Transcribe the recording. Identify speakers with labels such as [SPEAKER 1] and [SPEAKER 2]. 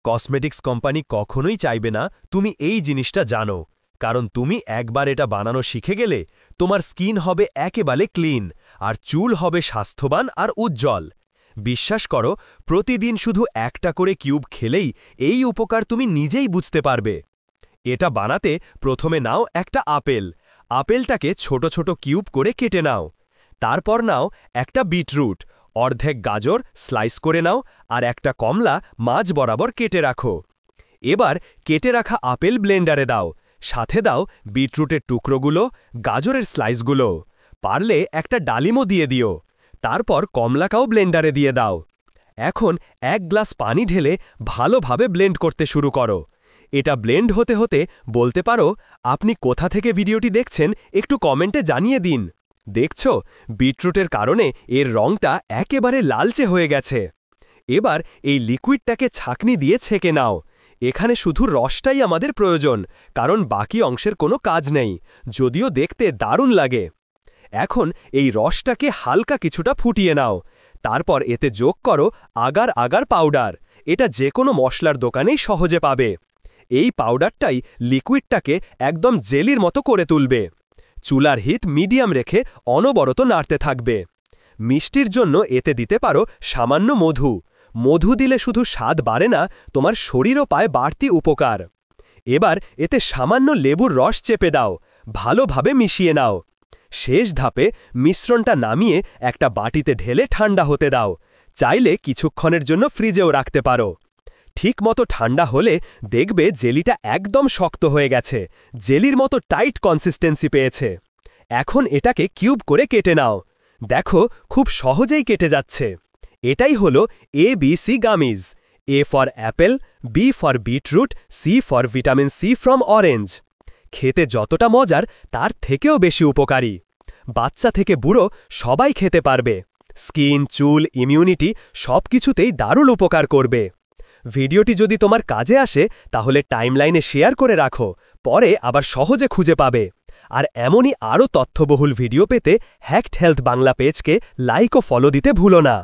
[SPEAKER 1] Cosmetics company কখনোই চাইবে না তুমি এই জিনিসটা জানো, কারণ তুমি একবার এটা বানানো শিখে গেলে তোমার স্কিন হবে একেবারে ক্লিন আর চুল হবে স্বাস্থ্যবান আর উজ্জ্বল। বিশ্বাস করো, প্রতিদিন শুধু একটা করে কিউব খেলেই এই উপকার তুমি নিজেই বুঝতে পারবে। এটা বানাতে প্রথমে নাও একটা আপেলটাকে ছোট ছোট কিউব করে কেটে নাও। তারপর নাও একটা বিটরুট, অর্ধেক গাজর স্লাইস করে নাও আর একটা কমলা মাঝ বরাবর কেটে রাখো। এবার কেটে রাখা আপেল ব্লেন্ডারে দাও, সাথে দাও বিটরুটের টুকরোগুলো, গাজরের স্লাইসগুলো, পারলে একটা ডালিমও দিয়ে দিও। তারপর কমলাটাও ব্লেন্ডারে দিয়ে দাও। এখন 1 গ্লাস পানি ঢেলে ভালোভাবে ব্লেন্ড করতে শুরু করো। এটা ব্লেন্ড হতে হতে বলতে পারো আপনি কোথা থেকে ভিডিওটি দেখছেন, একটু কমেন্টে জানিয়ে দিন। দেখছো, বিটরুটের কারণে এর রংটা একেবারে লালচে হয়ে গেছে। এবার এই লিকুইডটাকে ছাঁকনি দিয়ে ছেঁকে নাও। এখানে শুধু রসটাই আমাদের প্রয়োজন, কারণ বাকি অংশের কোনো কাজ নেই, যদিও দেখতে দারুণ লাগে। এখন এই রসটাকে হালকা কিছুটা ফুটিয়ে নাও। তারপর এতে যোগ করো আগার আগার পাউডার। এটা যে কোনো মশলার দোকানেই সহজে পাবে। এই পাউডারটাই লিকুইডটাকে একদম জেলির মতো করে তুলবে। চুলার হিট মিডিয়াম রেখে অনবরত নাড়তে থাকবে। মিষ্টির জন্য এতে দিতে পারো সামান্য মধু। মধু দিলে শুধু স্বাদ বাড়ে না, তোমার শরীরও পায় বাড়তি উপকার। এবার এতে সামান্য লেবুর রস চেপে দাও, ভালোভাবে মিশিয়ে নাও। শেষ ধাপে মিশ্রণটা নামিয়ে একটা বাটিতে ঢেলে ঠান্ডা হতে দাও। চাইলে কিছুক্ষণের জন্য ফ্রিজেও রাখতে পারো। ঠিকমতো ঠান্ডা হলে দেখবে জেলিটা একদম শক্ত হয়ে গেছে, জেলির মতো টাইট কনসিস্টেন্সি পেয়েছে। এখন এটাকে কিউব করে কেটে নাও। দেখো, খুব সহজেই কেটে যাচ্ছে। এটাই হলো ABC gummies. A for apple, B for beetroot, C for vitamin C from orange. খেতে যতটা মজার তার থেকেও বেশি উপকারী। বাচ্চা থেকে বুড়ো সবাই খেতে পারবে। স্কিন, চুল, ইমিউনিটি সব কিছুতেই দারুণ উপকার করবে। ভিডিওটি যদি তোমার কাজে আসে তাহলে টাইমলাইনে শেয়ার করে রাখো, পরে আবার সহজে খুঁজে পাবে। আর এমনই আরও তথ্যবহুল ভিডিও পেতে হ্যাকড হেলথ বাংলা পেজকে লাইক ও ফলো দিতে ভুলো না।